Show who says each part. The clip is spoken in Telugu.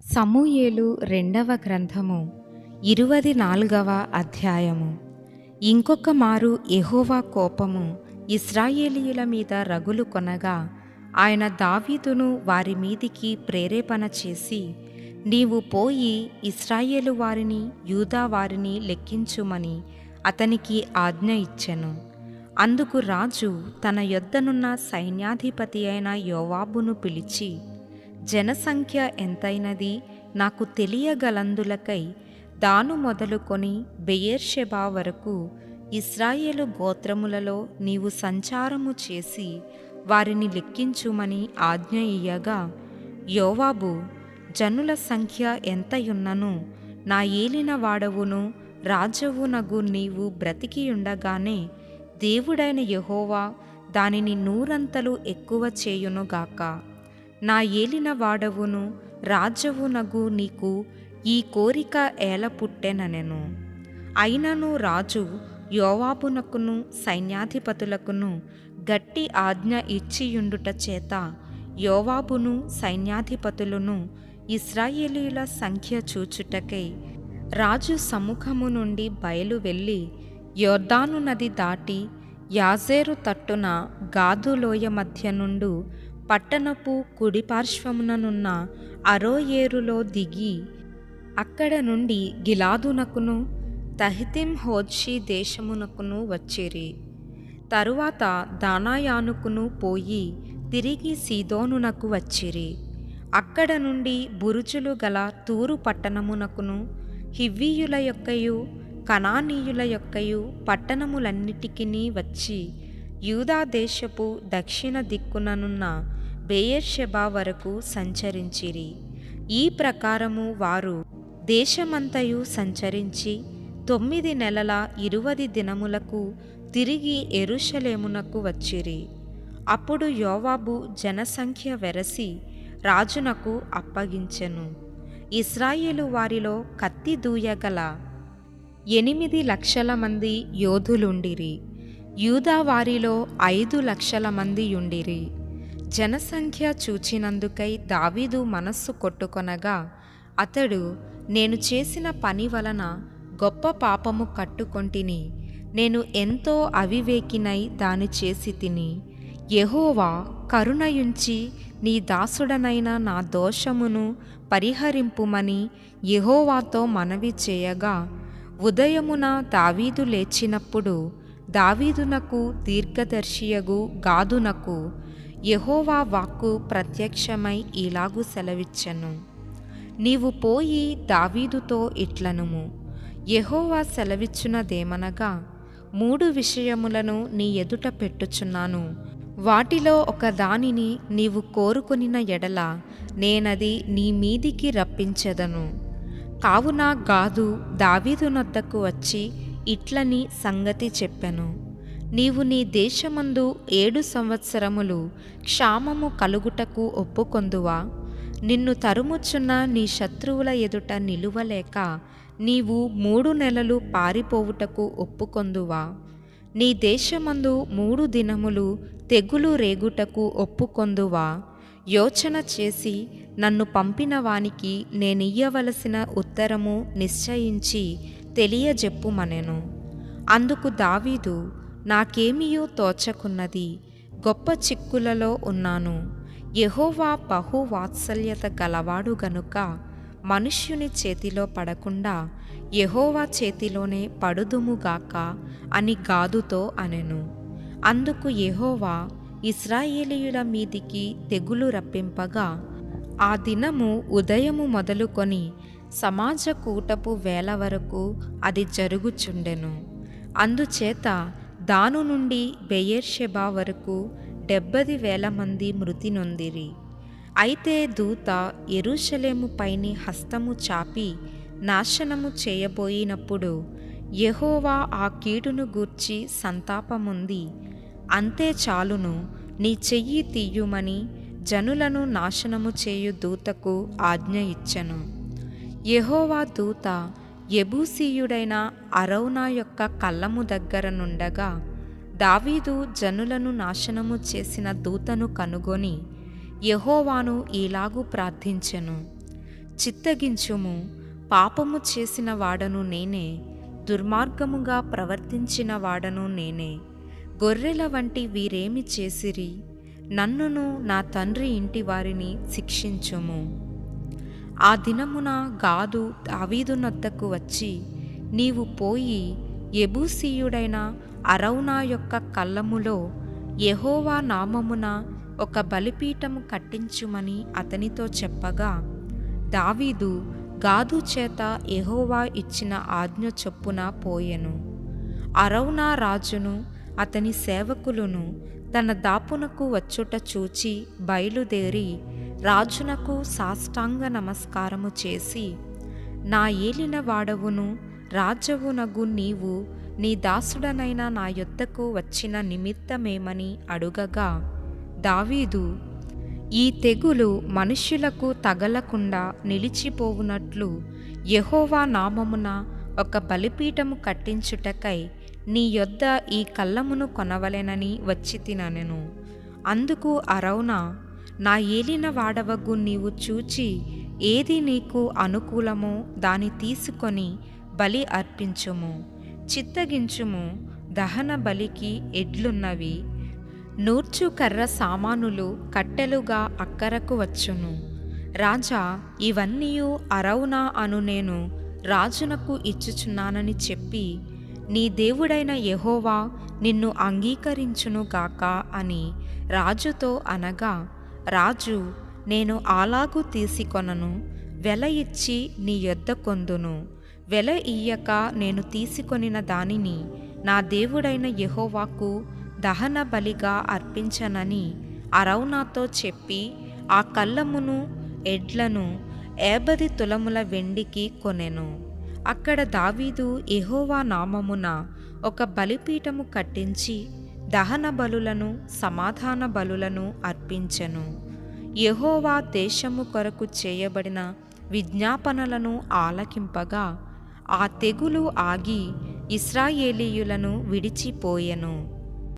Speaker 1: సమూయేలు రెండవ గ్రంథము 24వ అధ్యాయము. ఇంకొక మారు యెహోవా కోపము ఇశ్రాయేలీయుల మీద రగులు కొనగా ఆయన దావీదును వారి మీదికి ప్రేరేపణ చేసి, నీవు పోయి ఇశ్రాయేలు వారిని యూదా వారిని లెక్కించుమని అతనికి ఆజ్ఞ ఇచ్చెను. అందుకు రాజు తన యొద్దనున్న సైన్యాధిపతి అయిన యోవాబును పిలిచి, జనసంఖ్య ఎంతైనది నాకు తెలియగలందులకై దాను మొదలుకొని బెయేర్షెబా వరకు ఇశ్రాయేలు గోత్రములలో నీవు సంచారము చేసి వారిని లెక్కించుమని ఆజ్ఞ ఇయ్యగా, యోవాబు, జనుల సంఖ్య ఎంతయున్నను నా ఏలిన వాడవును రాజవునగు నీవు బ్రతికియుండగానే దేవుడైన యెహోవా దానిని నూరంతలు ఎక్కువ చేయునుగాక. నా ఏలిన వాడవును రాజవునగు నీకు ఈ కోరిక ఏల పుట్టెననెను. అయినను రాజు యోవాబునకును సైన్యాధిపతులకును గట్టి ఆజ్ఞ ఇచ్చియుండుట చేత యోవాబును సైన్యాధిపతులను ఇశ్రాయేలీయుల సంఖ్య చూచుటకై రాజు సముఖము నుండి బయలు వెళ్ళి యొర్దాను నది దాటి యాజేరు తట్టున గాదు లోయ మధ్య నుండు పట్టణపు కుడిపార్శ్వముననున్న అరోయేరులో దిగి అక్కడ నుండి గిలాదునకును తహతిమ్ హోద్షీ దేశమునకును వచ్చిరి. తరువాత దానాయానుకును పోయి తిరిగి సీదోనునకు వచ్చిరి. అక్కడ నుండి బురుజులు గల తూరు పట్టణమునకును హివ్వీయుల యొక్కయు కనానీయుల యొక్కయు పట్టణములన్నిటికిని వచ్చి యూదా దేశపు దక్షిణ దిక్కుననున్న బెయేర్షెబా వరకు సంచరించిరి. ఈ ప్రకారము వారు దేశమంతయు సంచరించి 9 నెలల 20 దినములకు తిరిగి యెరూషలేమునకు వచ్చిరి. అప్పుడు యోవాబు జనసంఖ్య వెరసి రాజునకు అప్పగించెను. ఇశ్రాయేలు వారిలో కత్తి దూయగల 8 లక్షల మంది యోధులుండిరి. యూదా వారిలో 5 లక్షల మంది యుండిరి. జనసంఖ్య చూచినందుకై దావీదు మనస్సు కొట్టుకొనగా అతడు, నేను చేసిన పని వలన గొప్ప పాపము కట్టుకొంటిని. నేను ఎంతో అవివేకినై దాని చేసి తిని. యెహోవా కరుణయుంచి నీ దాసుడనైన నా దోషమును పరిహరింపుమని యెహోవాతో మనవి చేయగా, ఉదయమున దావీదు లేచినప్పుడు దావీదునకు దీర్ఘదర్శియగు గాదునకు యెహోవా వాక్కు ప్రత్యక్షమై ఇలాగు సెలవిచ్చెను. నీవు పోయి దావీదుతో ఇట్లనుము, యెహోవా సెలవిచ్చునదేమనగా, 3 విషయములను నీ ఎదుట పెట్టుచున్నాను. వాటిలో ఒక దానిని నీవు కోరుకొనిన ఎడల నేనది నీ మీదికి రప్పించెదను. కావున గాదు దావీదునొద్దకు వచ్చి ఇట్లని సంగతి చెప్పెను. నీవు నీ దేశమందు 7 సంవత్సరములు క్షామము కలుగుటకు ఒప్పుకొందువా? నిన్ను తరుముచున్న నీ శత్రువుల ఎదుట నిలువలేక నీవు 3 నెలలు పారిపోవుటకు ఒప్పుకొందువా? నీ దేశమందు 3 దినములు తెగులు రేగుటకు ఒప్పుకొందువా? యోచన చేసి నన్ను పంపిన వానికి నేనియ్యవలసిన ఉత్తరము నిశ్చయించి తెలియజెప్పుమనెను. అందుకు దావీదు, నాకేమియో తోచకున్నది, గొప్ప చిక్కులలో ఉన్నాను. యెహోవా బహు వాత్సల్యత గలవాడు గనుక మనుష్యుని చేతిలో పడకుండా యెహోవా చేతిలోనే పడుదుముగాక అని గాదుతో అనెను. అందుకు యెహోవా ఇశ్రాయేలీయుల మీదికి తెగులు రప్పింపగా ఆ దినము ఉదయము మొదలుకొని సమాజ కూటపు వేళ వరకు అది జరుగుచుండెను. అందుచేత దాను నుండి బెయేర్షెబా వరకు 70,000 మంది మృతి నొందిరి. అయితే దూత యెరూషలేము పైని హస్తము చాపి నాశనము చేయబోయినప్పుడు యెహోవా ఆ కీడును గూర్చి సంతాపముంది, అంతే చాలును, నీ చెయ్యి తీయుమని జనులను నాశనము చేయు దూతకు ఆజ్ఞ ఇచ్చెను. యెహోవా దూత యెబూసీయుడైన అరౌనా యొక్క కళ్ళము దగ్గర నుండగా దావీదు జనులను నాశనము చేసిన దూతను కనుగొని యెహోవాను ఈలాగు ప్రార్థించెను. చిత్తగించుము, పాపము చేసిన వాడను నేనే, దుర్మార్గముగా ప్రవర్తించిన వాడను నేనే. గొర్రెల వంటి వీరేమి చేసిరి? నన్నును నా తండ్రి ఇంటి వారిని శిక్షించుము. ఆ దినమున గాదు దావీదునొద్దకు వచ్చి, నీవు పోయి యెబూసీయుడైన అరౌనా యొక్క కళ్ళములో యెహోవా నామమున ఒక బలిపీఠము కట్టించుమని అతనితో చెప్పగా, దావీదు గాదు చేత యెహోవా ఇచ్చిన ఆజ్ఞ చొప్పున పోయెను. అరౌనా రాజును అతని సేవకులను తన దాపునకు వచ్చుట చూచి బయలుదేరి రాజునకు సాష్టాంగ నమస్కారము చేసి, నా ఏలిన వాడవును రాజవునగు నీవు నీ దాసుడనైన నా యొద్దకు వచ్చిన నిమిత్తమేమని అడుగగా, దావీదు, ఈ తెగులు మనుష్యులకు తగలకుండా నిలిచిపోవునట్లు యెహోవా నామమున ఒక బలిపీఠము కట్టించుటకై నీ యొద్ద ఈ కళ్ళమును కొనవలెనని వచ్చితినెను. అందుకు అరౌనా, నా ఏలిన వాడవగు నీవు చూచి ఏది నీకు అనుకూలమో దాని తీసుకొని బలి అర్పించుము. చిత్తగించుము, దహన బలికి ఎడ్లున్నవి, నూర్చు కర్ర సామానులు కట్టెలుగా అక్కరకు వచ్చును. రాజా, ఇవన్నీయు అరౌనా అను నేను రాజునకు ఇచ్చుచున్నానని చెప్పి, నీ దేవుడైన యెహోవా నిన్ను అంగీకరించునుగాక అని రాజుతో అనగా, రాజు, నేను అలాగు తీసుకొనను, వెల ఇచ్చి నీ యొద్ద కొందును. వెల ఇయ్యక నేను తీసుకొనిన దానిని నా దేవుడైన యెహోవాకు దహన బలిగా అర్పించనని అరౌనాతో చెప్పి ఆ కళ్ళమును ఎడ్లను 50 తులముల వెండికి కొనెను. అక్కడ దావీదు యెహోవా నామమున ఒక బలిపీఠము కట్టించి దహన బలులను సమాధాన బలులను అర్పించెను. యెహోవా దేశము కొరకు చేయబడిన విజ్ఞాపనలను ఆలకింపగా ఆ తెగులు ఆగి ఇశ్రాయేలీయులను విడిచిపోయెను.